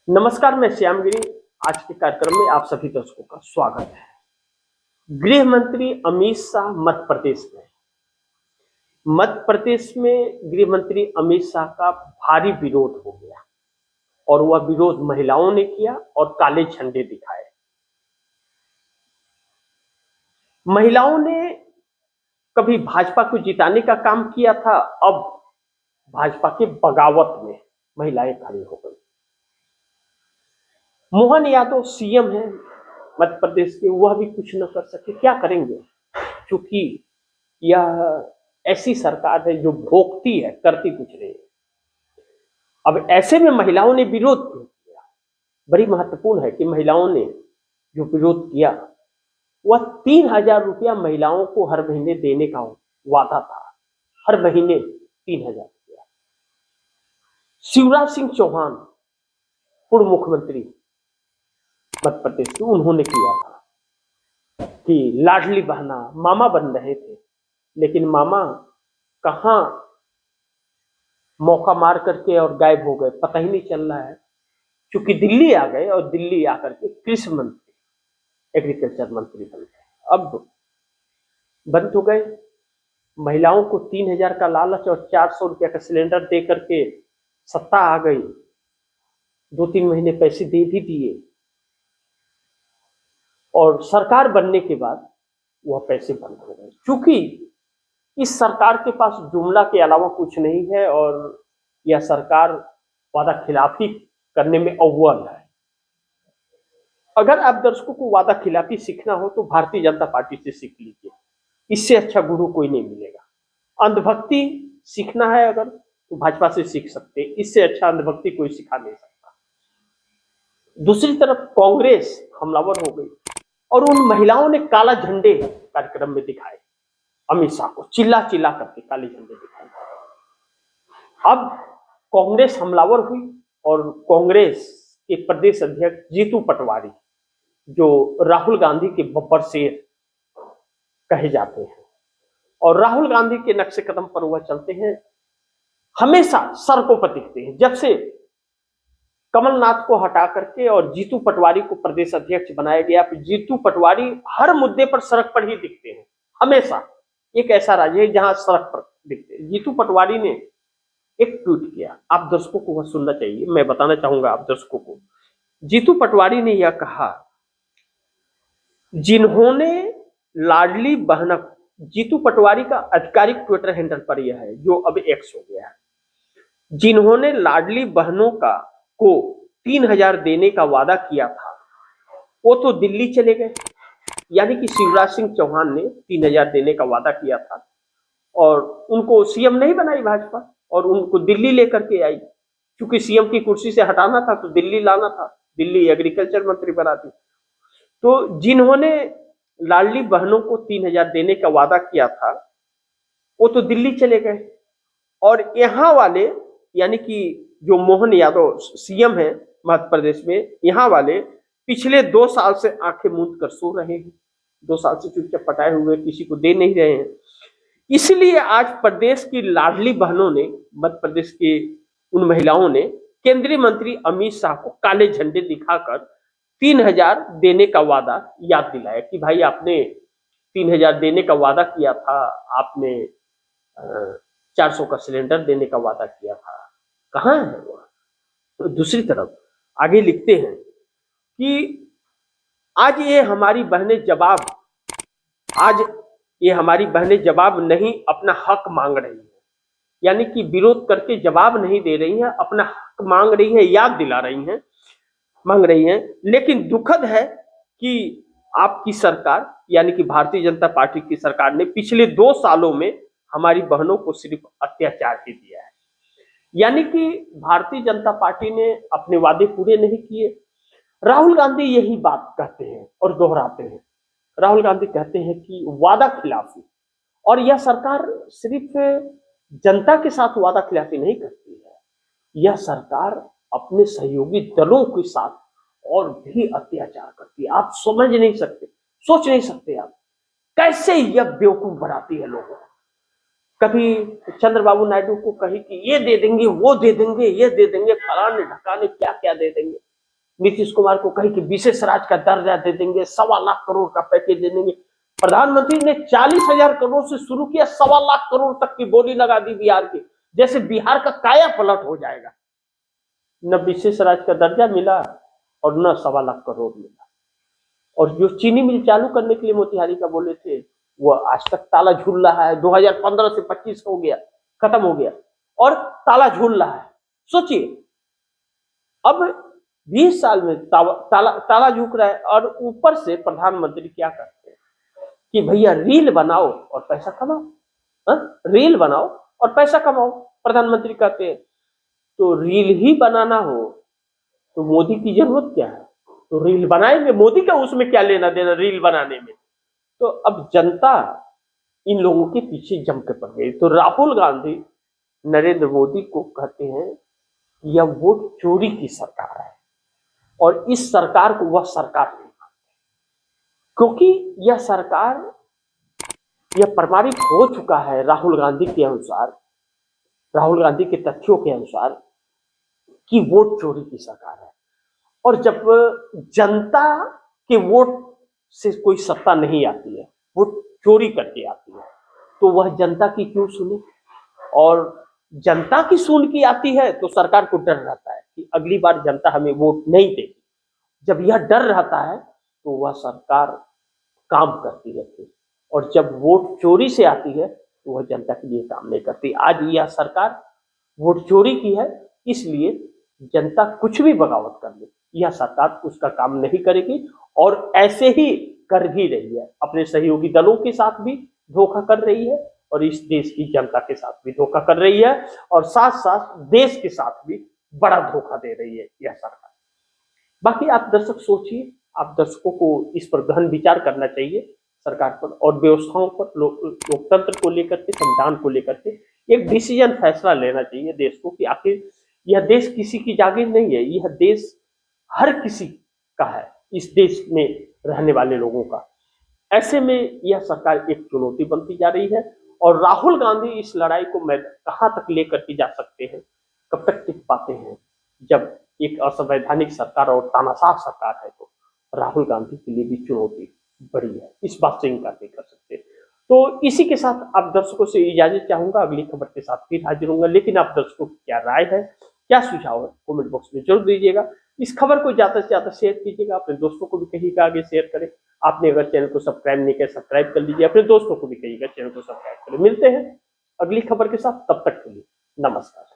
नमस्कार, मैं श्यामगिरी। आज के कार्यक्रम में आप सभी दर्शकों का स्वागत है। गृह मंत्री अमित शाह मध्य प्रदेश में गृह मंत्री अमित शाह का भारी विरोध हो गया और वह विरोध महिलाओं ने किया और काले झंडे दिखाए। महिलाओं ने कभी भाजपा को जिताने का काम किया था, अब भाजपा के बगावत में महिलाएं खड़ी हो गई। मोहन यादव सीएम है मध्य प्रदेश के, वह भी कुछ न कर सके। क्या करेंगे, क्योंकि यह ऐसी सरकार है जो भोगती है, करती कुछ नहीं। अब ऐसे में महिलाओं ने विरोध क्यों किया, बड़ी महत्वपूर्ण है कि महिलाओं ने जो विरोध किया वह 3,000 रुपया महिलाओं को हर महीने देने का वादा था। हर महीने 3,000 रुपया। शिवराज सिंह चौहान पूर्व मुख्यमंत्री मध्य प्रदेश के, उन्होंने किया था कि लाडली बहना मामा बन रहे थे, लेकिन मामा कहां मौका मार करके और गायब हो गए, पता ही नहीं चल रहा है। क्योंकि दिल्ली आ गए और दिल्ली आकर के कृषि मंत्री, एग्रीकल्चर मंत्री बन गए। अब बंद हो गए। महिलाओं को 3,000 का लालच और 400 रुपया का सिलेंडर दे करके सत्ता आ गई। 2-3 महीने पैसे दे भी दिए और सरकार बनने के बाद वह पैसे बंद हो गए। क्योंकि इस सरकार के पास जुमला के अलावा कुछ नहीं है और यह सरकार वादा खिलाफी करने में अव्वल है। अगर आप दर्शकों को वादा खिलाफी सीखना हो तो भारतीय जनता पार्टी से सीख लीजिए, इससे अच्छा गुरु कोई नहीं मिलेगा। अंधभक्ति सीखना है अगर तो भाजपा से सीख सकते, इससे अच्छा अंधभक्ति कोई सिखा नहीं सकता। दूसरी तरफ कांग्रेस हमलावर हो गई और उन महिलाओं ने काला झंडे कार्यक्रम में दिखाए, अमित शाह को चिल्ला चिल्ला करके काले झंडे दिखाए। अब कांग्रेस हमलावर हुई और कांग्रेस के प्रदेश अध्यक्ष जीतू पटवारी, जो राहुल गांधी के बब्बर शेर कहे जाते हैं और राहुल गांधी के नक्शे कदम पर वह चलते हैं, हमेशा सड़कों पर दिखते हैं। जब से कमलनाथ को हटा करके और जीतू पटवारी को प्रदेश अध्यक्ष बनाया गया, जीतू पटवारी हर मुद्दे पर सड़क पर ही दिखते हैं। हमेशा एक ऐसा राज्य है जहां सड़क पर दिखते हैं। जीतू पटवारी ने एक ट्वीट किया, आप दर्शकों को वह सुनना चाहिए, मैं बताना चाहूंगा आप दर्शकों को। जीतू पटवारी ने यह कहा, जिन्होंने लाडली बहना, जीतू पटवारी का आधिकारिक ट्विटर हैंडल पर यह है जो अब एक्स हो गया है, जिन्होंने लाडली बहनों को 3,000 देने का वादा किया था वो तो दिल्ली चले गए। यानी कि शिवराज सिंह चौहान ने 3,000 देने का वादा किया था और उनको सीएम नहीं बनाई भाजपा और उनको दिल्ली लेकर के आई। क्योंकि सीएम की कुर्सी से हटाना था तो दिल्ली लाना था, दिल्ली एग्रीकल्चर मंत्री बना दी। तो जिन्होंने लाडली बहनों को 3,000 देने का वादा किया था वो तो दिल्ली चले गए और यहाँ वाले यानी कि जो मोहन यादव सीएम है मध्य प्रदेश में, यहाँ वाले पिछले 2 साल से आंखें मूंद कर सो रहे हैं। 2 साल से चुपचाप पटाए हुए, किसी को दे नहीं रहे हैं। इसलिए आज प्रदेश की लाडली बहनों ने, मध्य प्रदेश के उन महिलाओं ने केंद्रीय मंत्री अमित शाह को काले झंडे दिखाकर 3,000 देने का वादा याद दिलाया कि भाई आपने 3,000 देने का वादा किया था, आपने 400 का सिलेंडर देने का वादा किया था, कहाँ है वो। तो दूसरी तरफ आगे लिखते हैं कि आज ये हमारी बहनें जवाब नहीं अपना हक मांग रही हैं। यानी कि विरोध करके जवाब नहीं दे रही हैं, अपना हक मांग रही हैं, याद दिला रही हैं, मांग रही हैं। लेकिन दुखद है कि आपकी सरकार यानी कि भारतीय जनता पार्टी की सरकार ने पिछले 2 सालों में हमारी बहनों को सिर्फ अत्याचार ही दिया है। यानी कि भारतीय जनता पार्टी ने अपने वादे पूरे नहीं किए। राहुल गांधी यही बात कहते हैं और दोहराते हैं। राहुल गांधी कहते हैं कि वादा खिलाफी, और यह सरकार सिर्फ जनता के साथ वादा खिलाफी नहीं करती है, यह सरकार अपने सहयोगी दलों के साथ और भी अत्याचार करती है। आप समझ नहीं सकते, सोच नहीं सकते आप कैसे यह बेवकूफ बनाती है लोगों को। कभी चंद्रबाबू नायडू को कही कि ये दे देंगे, वो दे देंगे, ये दे देंगे, फलाने ढकाने क्या क्या दे देंगे। नीतीश कुमार को कही कि विशेष राज्य का दर्जा दे देंगे, 1.25 करोड़ का पैकेज दे देंगे। प्रधानमंत्री ने 40,000 करोड़ से शुरू किया, 1.25 करोड़ तक की बोली लगा दी बिहार की, जैसे बिहार का काया पलट हो जाएगा। न विशेष राज्य का दर्जा मिला और न 1.25 करोड़ मिला। और जो चीनी मिल चालू करने के लिए मोतिहारी का बोले थे, वो आज तक ताला झूल रहा है। 2015 से 25 हो गया, खत्म हो गया और ताला झूल रहा है। सोचिए, अब 20 साल में ताला झुक रहा है। और ऊपर से प्रधानमंत्री क्या करते हैं कि भैया रील बनाओ और पैसा कमाओ, रील बनाओ और पैसा कमाओ, प्रधानमंत्री कहते हैं। तो रील ही बनाना हो तो मोदी की जरूरत क्या है? तो रील बनाएंगे, मोदी का उसमें क्या लेना देना रील बनाने में। तो अब जनता इन लोगों के पीछे जम के पड़ गई। तो राहुल गांधी नरेंद्र मोदी को कहते हैं कि यह वोट चोरी की सरकार है और इस सरकार को वह सरकार नहीं मानते, क्योंकि यह सरकार, यह प्रमाणित हो चुका है राहुल गांधी के अनुसार, राहुल गांधी के तथ्यों के अनुसार, कि वोट चोरी की सरकार है। और जब जनता के वोट से कोई सत्ता नहीं आती है, वोट चोरी करके आती है, तो वह जनता की क्यों सुने? और जनता की सुन की आती है तो सरकार को डर रहता है कि अगली बार जनता हमें वोट नहीं देगी। जब यह डर रहता है तो वह सरकार काम करती रहती है, और जब वोट चोरी से आती है तो वह जनता के लिए काम नहीं करती। आज यह सरकार वोट चोरी की है, इसलिए जनता कुछ भी बगावत कर ले, यह सरकार उसका काम नहीं करेगी। और ऐसे ही कर भी रही है, अपने सहयोगी दलों के साथ भी धोखा कर रही है और इस देश की जनता के साथ भी धोखा कर रही है, और साथ साथ देश के साथ भी बड़ा धोखा दे रही है यह सरकार। बाकी आप दर्शक सोचिए, आप दर्शकों को इस पर गहन विचार करना चाहिए सरकार पर और व्यवस्थाओं पर, लोकतंत्र को लेकर के, संविधान को लेकर के एक डिसीजन, फैसला लेना चाहिए देश को कि आखिर यह देश किसी की जागीर नहीं है, यह देश हर किसी का है, इस देश में रहने वाले लोगों का। ऐसे में यह सरकार एक चुनौती बनती जा रही है और राहुल गांधी इस लड़ाई को कहां तक लेकर के जा सकते हैं, कब तक टिक पाते हैं। जब एक असंवैधानिक सरकार और तानाशाह सरकार है तो राहुल गांधी के लिए भी चुनौती बड़ी है, इस बात से इनकार नहीं कर सकते। तो इसी के साथ आप दर्शकों से इजाजत चाहूंगा, अगली खबर के साथ फिर हाजिर होऊंगा। लेकिन आप दर्शकों की क्या राय है, क्या सुझाव है, कमेंट बॉक्स में जरूर दीजिएगा। इस खबर को ज्यादा से ज्यादा शेयर कीजिएगा, अपने दोस्तों को भी कहिएगा आगे शेयर करें। आपने अगर चैनल को सब्सक्राइब नहीं किया, सब्सक्राइब कर लीजिए, अपने दोस्तों को भी कहिएगा चैनल को सब्सक्राइब करें। मिलते हैं अगली खबर के साथ, तब तक के लिए नमस्कार।